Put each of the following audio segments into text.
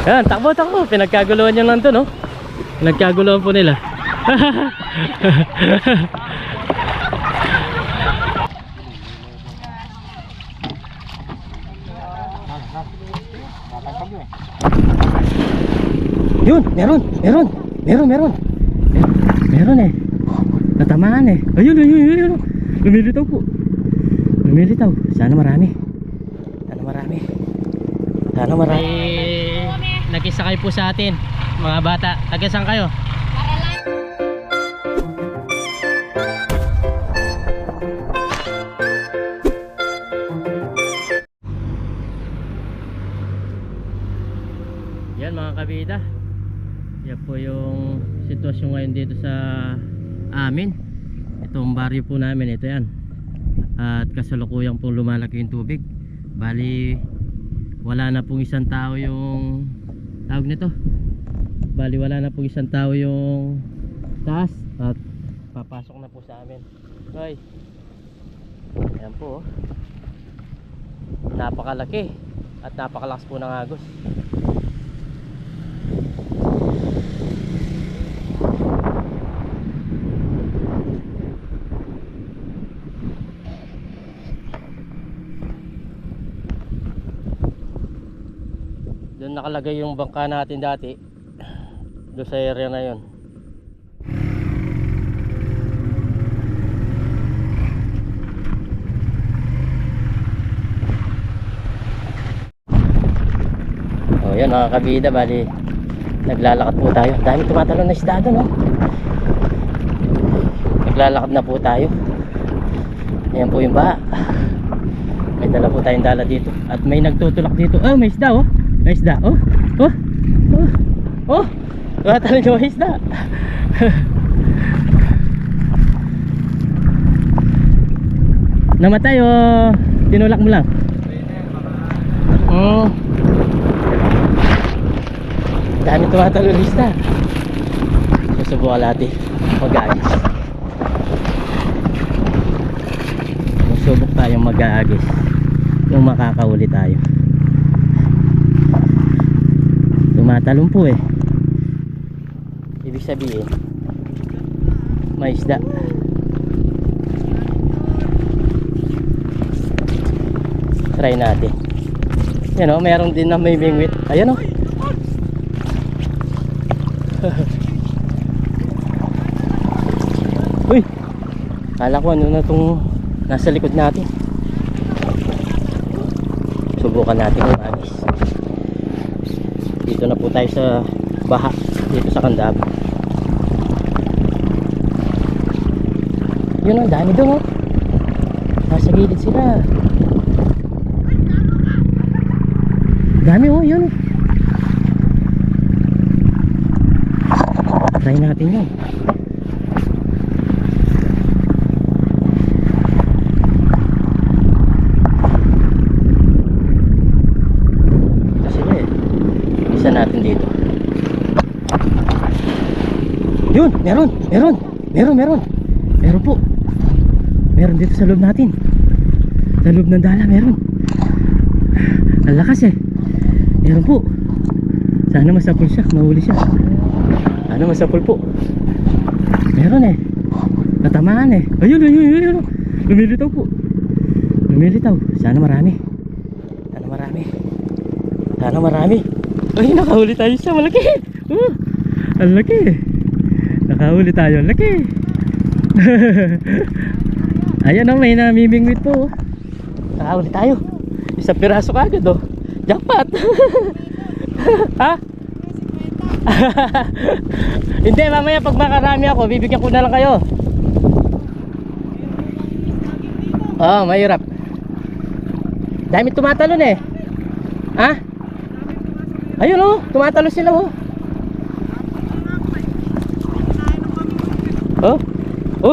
Yan, takbo, takbo. Pinagkaguluhan nyo lang to, no? Pinagkaguluhan po nila. Yun, meron. Meron eh. Natamaan eh. Ayun. Lumilitaw po. Sana marami. May nag-isakay po sa atin, mga bata. Taga-saan kayo? Yan mga kabida. Yan po yung sitwasyon ngayon dito sa amin. Itong baryo po namin, ito yan. At kasalukuyang pong lumalaki yung tubig. Bali wala na pong isang tao yung tawag nito. Bali wala na pong isang tao yung taas. At papasok na po sa amin. Okay. Ayan po, oh. Napakalaki at napakalakas po ng agos. Doon nakalagay yung bangka natin dati, doon sa area na yon. O yan mga kabida, bali naglalakad po tayo. Dami tumatalon na isda doon, no? Naglalakad na po tayo. Ayan po yung baha. May dala po tayong dala dito. At may nagtutulak dito. Oh, may isda, oh. May isda, oh. Tumatalon yung isda. Namatay, oh. Tinulak mo lang. Oh. Dami tumatalon yung isda. Susubukan natin mag-aagis. Subok tayong mag-aagis yung makakahuli tayo. Tumatalon po eh. Ibig sabihin may isda. Try natin. Yan o, meron din na may bingwit. Ayan o. Uy, kala ko ano na itong nasa likod natin. Subukan natin yung agis. Dito na po tayo sa baha, dito sa Candaba. Yun o, dami doon o. Nasa gilid sila. Dami o, yun. Try natin yun. Natin dito. Yun, meron po. Meron dito sa loob natin. Sa loob ng dala, meron. Ang lakas eh. Meron po. Sana masapul siya, mahuli siya. Sana masapul po. Meron eh. Natamaan eh. Ayun. Lumilitaw po. Sana marami. Ay, nakahuli tayo siya, malaki. Ang laki. Nakahuli tayo, ang laki. Ayan o, may namimingwit po. Nakahuli tayo. Isang piraso kagad o. Jackpot. Ha? Hindi, mamaya pag makarami ako, bibigyan ko na lang kayo. Oo, mahirap. Dami tumatalon eh. Ha? Ayun oh, tumatalo sila oh.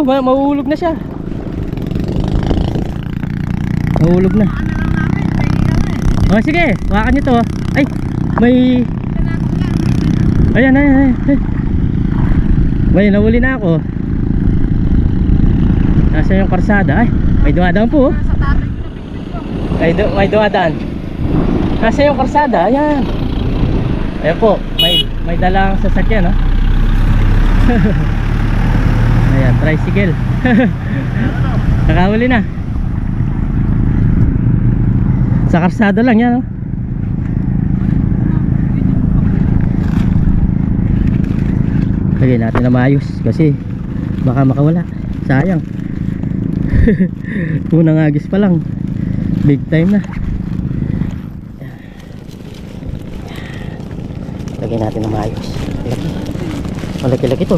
Mahuhulog na siya. Mahulog na. Oh, sige, hawakan nyo to. Ay, may... Ayan. May nahuli na ako. Nasa yung karsada. Ay, may dumadaan po. May dumadaan. Nasa yung karsada, ayan. Ayan po, may dalang sasakyan, no? Ayan, tricycle. Nakahuli na. Sa karsada lang yan, no? Lagyan natin na maayos kasi baka makawala. Sayang. Unang agis pa lang, big time na. Lagyan natin na maayos. Malaki-laki to.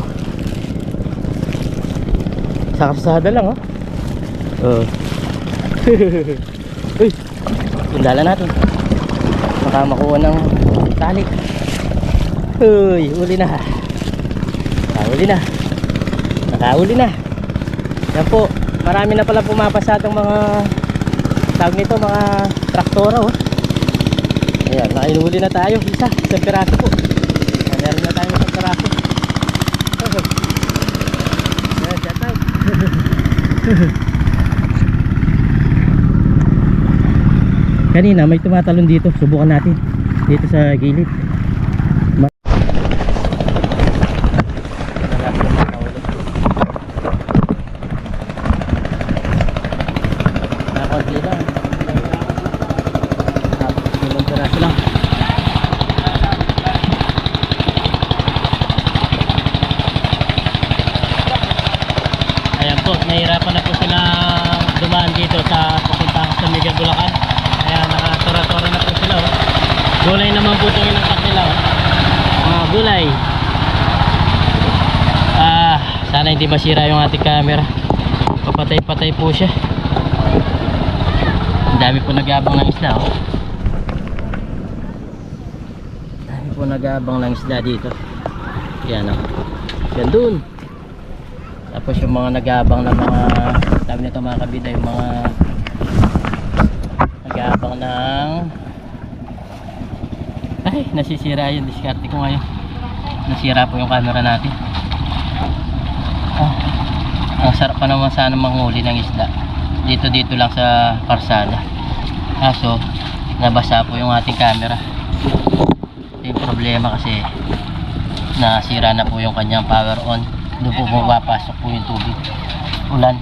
Sa karsada lang, oh. Uy, sundala natin. Baka makuha ng tali. Uy, uli na. Nakahuli na. Nakahuli na. Yan po, marami na pala pumapasa itong mga tawag nito, mga traktora, oh. Ayan, nakahuli na tayo. Isang piraso po. Meron na tayong isang piraso. Ayan, shout out. Kanina may tumatalon dito. Subukan natin dito sa gilid. Nahirapan na po sila dumaan dito sa papunta sa Miguel, Bulacan. Kaya nakatora-tora na po sila, oh. Gulay naman po itong inangkat nila, oh. Gulay. Sana hindi masira yung ating camera. Papatay-patay po siya. Ang dami po nag-aabang ng isda, oh. Dami po nag-aabang ng isda dito. Yan, oh. Yan dun. Tapos yung mga nag-aabang na mga sabi nito mga kabida, yung mga nag-aabang ng nasisira yung diskarte ko ngayon. Nasira po yung camera natin. Ang sarap pa naman sana manghuli ng isda dito lang sa karsada, kaso nabasa po yung ating camera. Yung problema kasi nasira na po yung kanyang power on. Doon po pumapasok po yung tubig, ulan,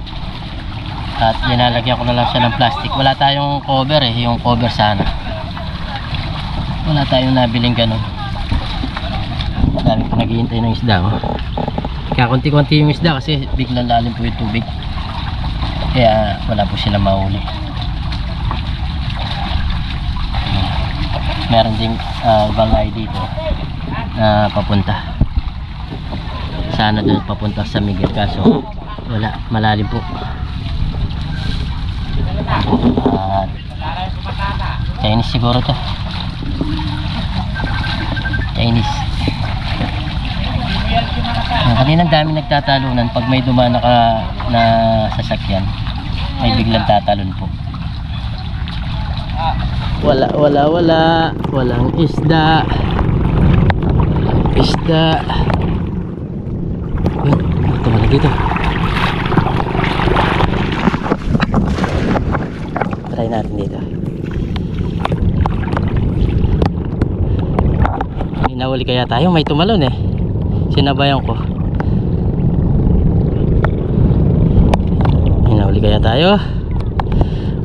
at linalagyan ko na lang siya ng plastic. Wala tayong cover, yung cover sana wala tayong nabiling ganun. Dami po naghihintay ng isda, oh. Kaya konti-konti yung isda kasi biglang lalim po yung tubig, kaya wala po sila mahuli. Meron ding ibang ay dito na papunta sana doon papunta sa Miguel, kaso wala, malalim po. Chinese siguro to, Chinese. Kanina dami nagtatalunan. Pag may dumaan na sasakyan, may biglang tatalon po. Walang isda. Tumala dito. Try natin dito. Hinahuli kaya tayo, may tumalon, sinabayan ko. Hinahuli kaya tayo.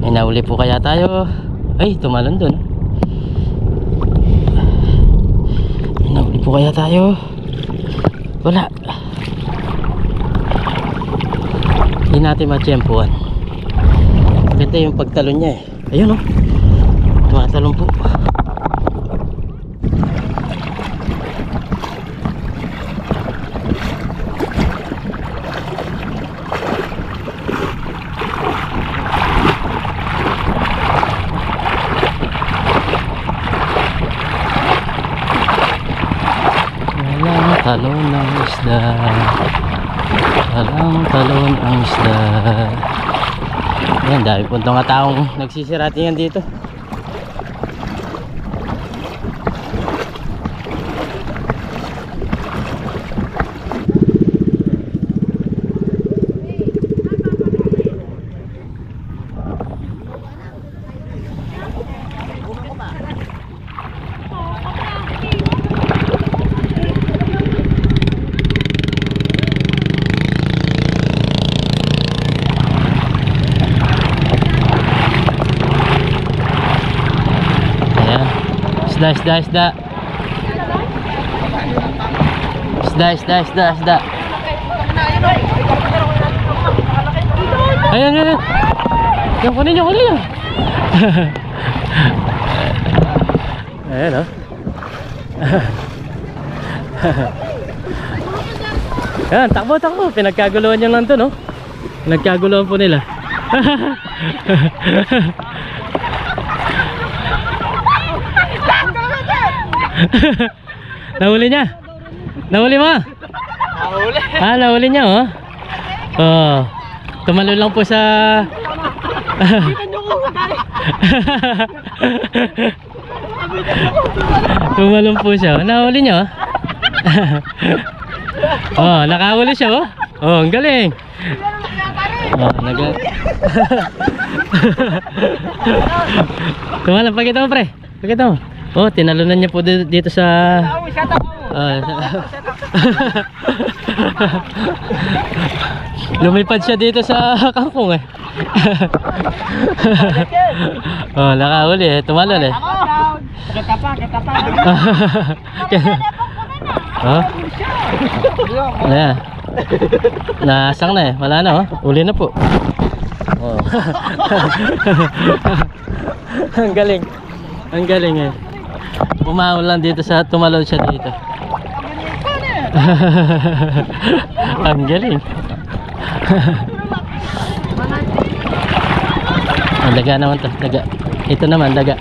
Hinahuli po kaya tayo. Ay, tumalon dun. Hinahuli po kaya tayo. Wala. Hindi natin matsyempuan. Ganda yung pagtalon niya, ayun, tumatalon po. Talon ng isda, talon ang isda. Yan, dahil punto nga taong nagsisiratingan dito. Isda. Isda. Ayan. Yung kunin nyo. Ayan, oh. Ayan, takbo. Pinagkaguluhan nyo lang to, no? Nagkaguluhan po nila. Nahuli niya? Nahuli mo? Nahuli. Nahuli niya, oh. Oh. Tumalo lang po sa tumalon po siya. Nahuli niya, oh. Oh, nakahuli siya, oh. Oh, ang galing. Oh, tumalon, pakita mo, pre. Pakita mo. Oh, tinalunan niya po dito sa lumipad siya dito sa kangkong, eh. Oh, nakahuli, eh. Tumalon, eh. Kita pa. Oh. Ayan. Nasang na, eh. Wala na, oh. Uli na po. Oh. Ang galing, eh. Umahon lang dito sa tumalon siya dito. Ang galing. Ang daga naman to, daga. Ito naman, daga.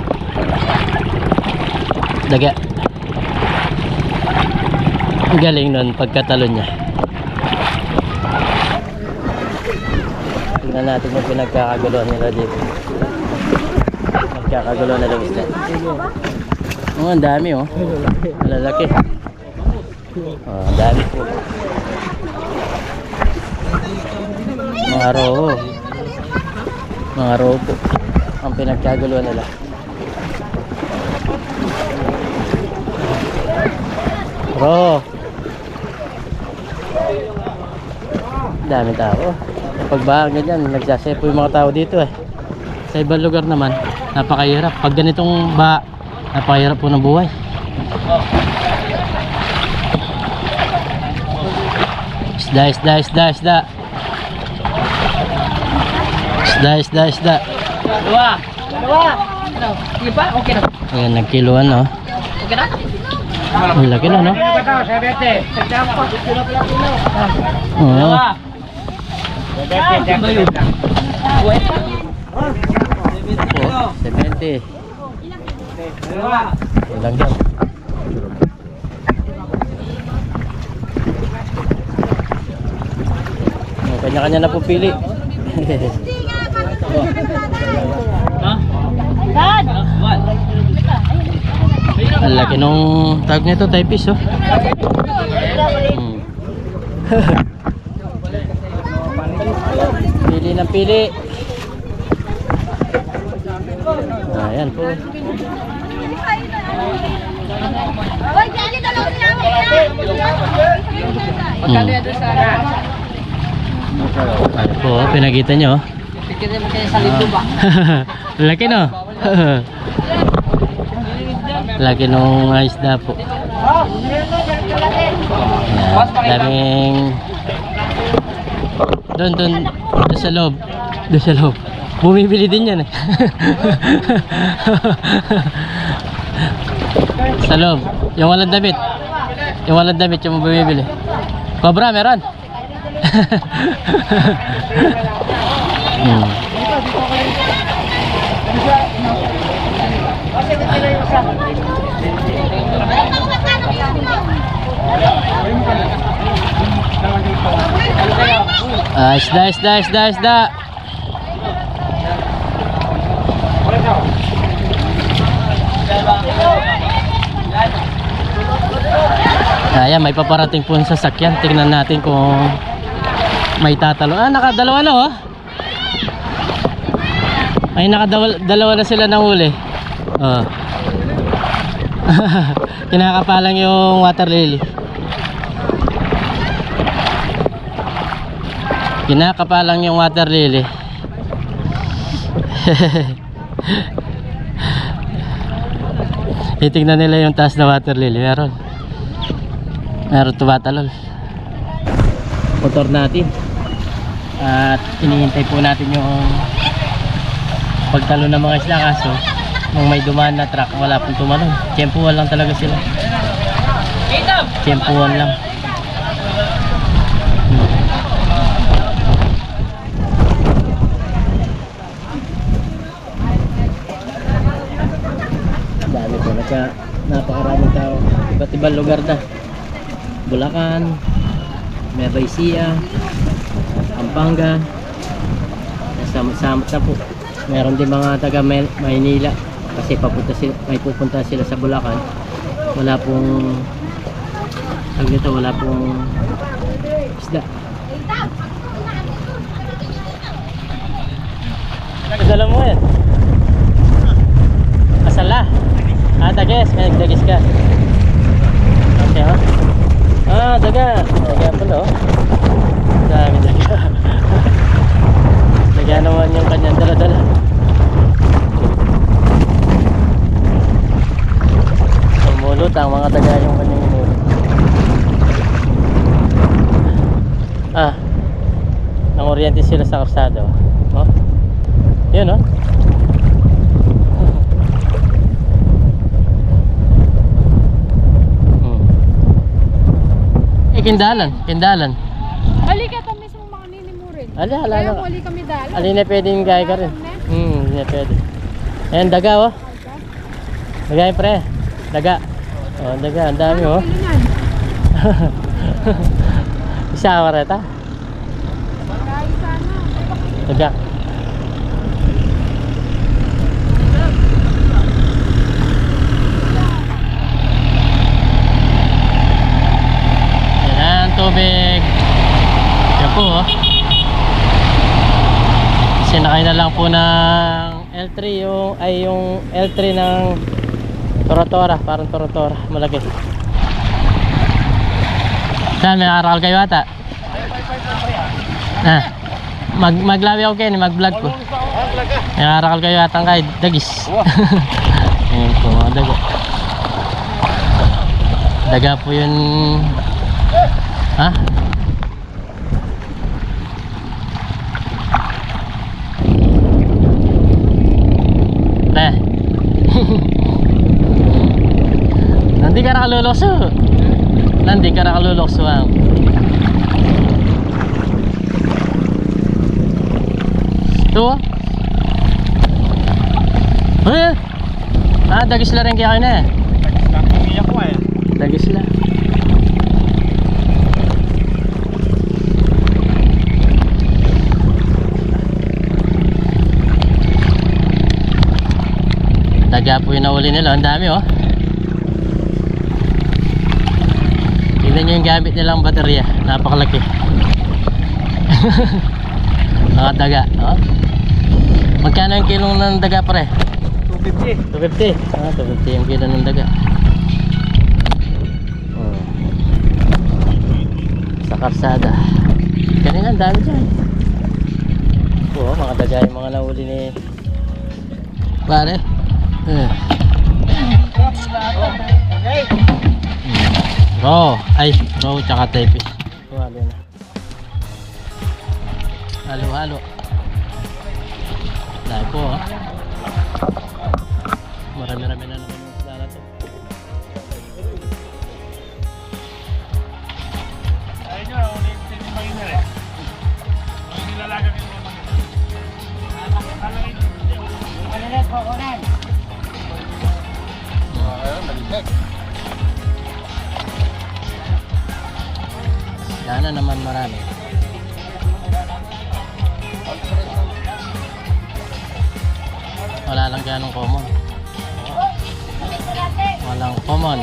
Ang galing nun pagkatalon niya. Tingnan natin yung pinagkakaguluhan nila dito. Nagkakaguluhan na daw isda. Oh, ang dami, oh. Malalaki. Oh, ang dami po. Mga roho po ang pinagkaguluhan nila. Roho. Dami tao. Kapag bahag na dyan, nagsasepo yung mga tao dito, eh. Sa ibang lugar naman, napakahirap. Pag ganitong napakahirap po ng buhay. Isda. Dalawa. Iba, okay na. Ayan, nagkiluan, no? Okay na? Ang laki na, no? Oo. 70. Ilang yan? Kanya-kanya na po pili. Ang laki nung tawag nito, typist, oh. Pili ng pili. Ayan po. Ano po, pinakita nyo. Laki, no? Laki nung isda po. Daming doon sa loob. Bumibili din yan, eh. Sa loob. Yung walang damit yung bumibili. Cobra, meron. Isda. Ayan, may paparating po sa sasakyan. Tingnan natin kung may tatalo. Nakadalawa na, oh. Ay, nakadalawa na sila ng huli. Oh. Kinakapalang yung water lily. Titignan nila yung taas na water lily. Meron tumatalon. Motor natin. At hinihintay po natin yung pagtalo ng mga isla, kaso nung may dumaan na truck wala pong tumalon. Tiyempuhan lang talaga sila. Tiyempuhan lang. Dami po, napakaraming tao. Iba't ibang lugar na. Bulacan, Nueva Ecija, Pampanga, samot-samot na po. Meron din mga taga Maynila kasi may pupunta sila sa Bulacan. Wala pong wala pong isda. Kasala mo yan? Kasala? Dagis, may nagdagis ka. Okay ha? Daga pala oh. Dami daga. Daga naman yung kanyang dala-dala. Umulot ang mga daga yung kanyang inulot. Nang-oriente sila sa karsada oh. Yun oh. Kindalan. Hali ka ito mismo makanini mo rin. Hala Kaya na. wali kami dala. Alin na pwedeng gaya ka rin. Hindi na pwede. Ayan, daga oh. Daga yung pre. Daga. Oh, daga. Ang dami oh. Isa ka reta. Daga. Tubig. Yan po oh. Sinakay na lang po ng L3 yung L3 ng Toratora, parang Toratora malaki. Saan may aral kayo ata? Maglawi ako kayo, mag-vlog po. May aral kayo ata kahit dagis. Ayan po mga daga. Daga po yun. Nanti ka nakalulokso. Nanti ka nakalulokso ang. Ito dagis la rin kaya na eh. Dagis la. Daga po yung nahuli nila, ang dami oh. Tignan nyo yung gamit nilang baterya, napakalaki. Mga daga oh. Magkano yung kilong ng daga pare? 250. 250 yung kilo ng daga sa karsada. Kanina ang dami dyan mga daga yung mga nahuli ni pare. Raw tsaka tepis. Halo. Dahil po marami-rami na naman yung isla na to. Ayun nyo, ulit yung magina rin. Ang nilalagan yung sana naman marami. Wala lang ganong common. Walang common.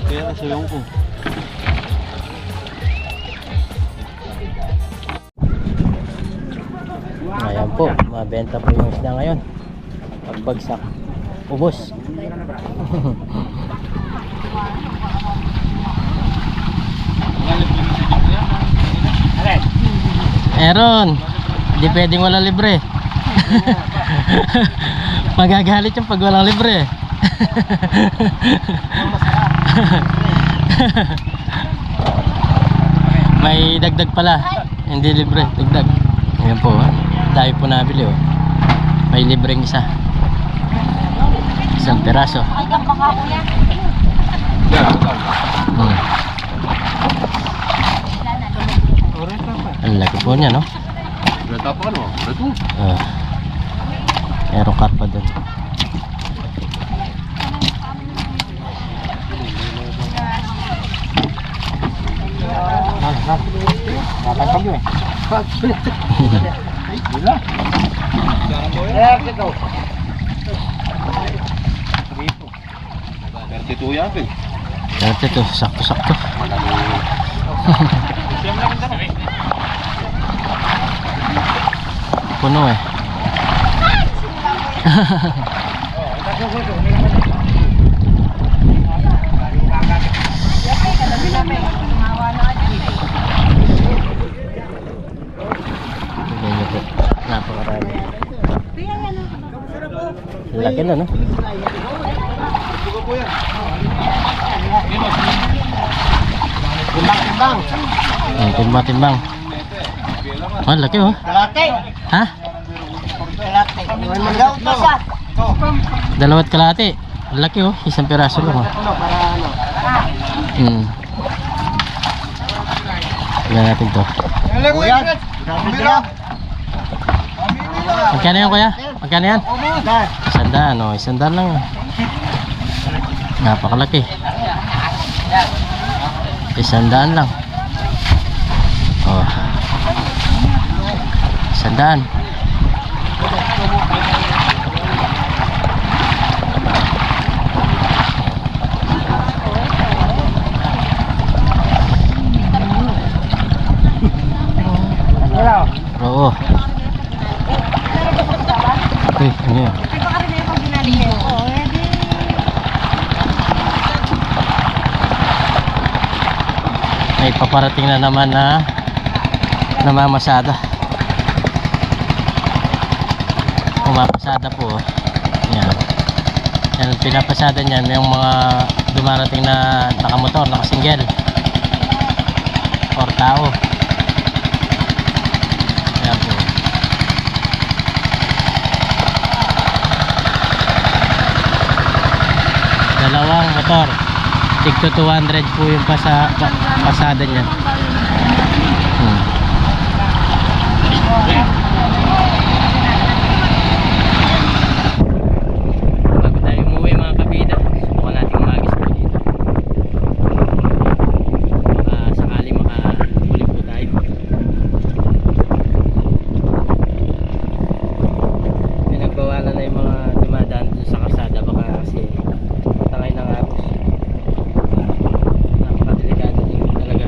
Kaya suyong ko. po, mabenta po yung isda ngayon. Pagbagsak, ubos. Aaron, hindi pwedeng wala libre. Magagalit yung pag walang libre. May dagdag pala, hindi libre, dagdag. Ayan po, dahil po nabili oh. May libreng isa. Isang peraso. Ang laki po niya, no? Meron karpa dun. Dati to, sakto-sakto. Puno eh. Tingnan niyo po, napakarami. Laki na, no? Timbang. Timbang. Oh, laki oh. Kalate. Ha? Kalate. Magaw to siya. Dalawat kalahati. Ang laki oh, isang piraso lang oh. Para ano? Tingnan natin to. Kuya. Grabe siya. Magkano yan kuya? Magkano yan? Dad. 100 oh, 100 lang oh. Napakalaki. 100 lang. Oh. 100. Oo. Okay, ano yan? May paparating na naman na namamasada. Pumapasada po. Yan. Yan, pinapasada niyan yung mga dumarating na nakamotor, nakasinggel. Or tao. Yan po. Dalawang motor. Tigto 200 po yung pasada niya. Bago tayo umuwi mga kabida, subukan natin umagis po dito. Baka sakali makahuli po tayo. Pinagbawalan na yung mga dumadaan sa kalsada baka kasi tangay ng agos. Napakadelikado din talaga.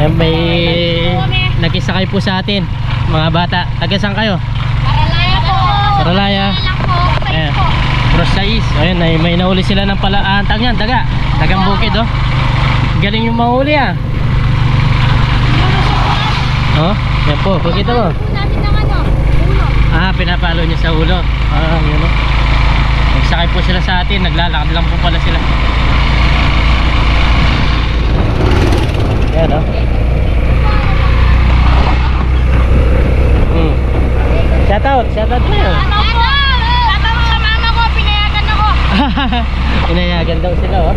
Ayan, may nakisakay po sa atin, mga bata. Taga saan kayo? Paralaya po. Paralaya. Lang po. Ayan. Prosais. Ayan, may nahuli sila ng tag yan, dagang bukid, oh. Galing yung mahuli, ah. Oh, yan po, pakita mo. Po natin ng ano, ulo. Ah, pinapalo niya sa ulo. Ah, yun, oh. Nagsakay po sila sa atin, naglalakad lang po pala sila. Yan, oh. Shoutout na yun. Ano po? Tatawag sa mama ko, pinayagan ako. Pinayagan daw sila, oh.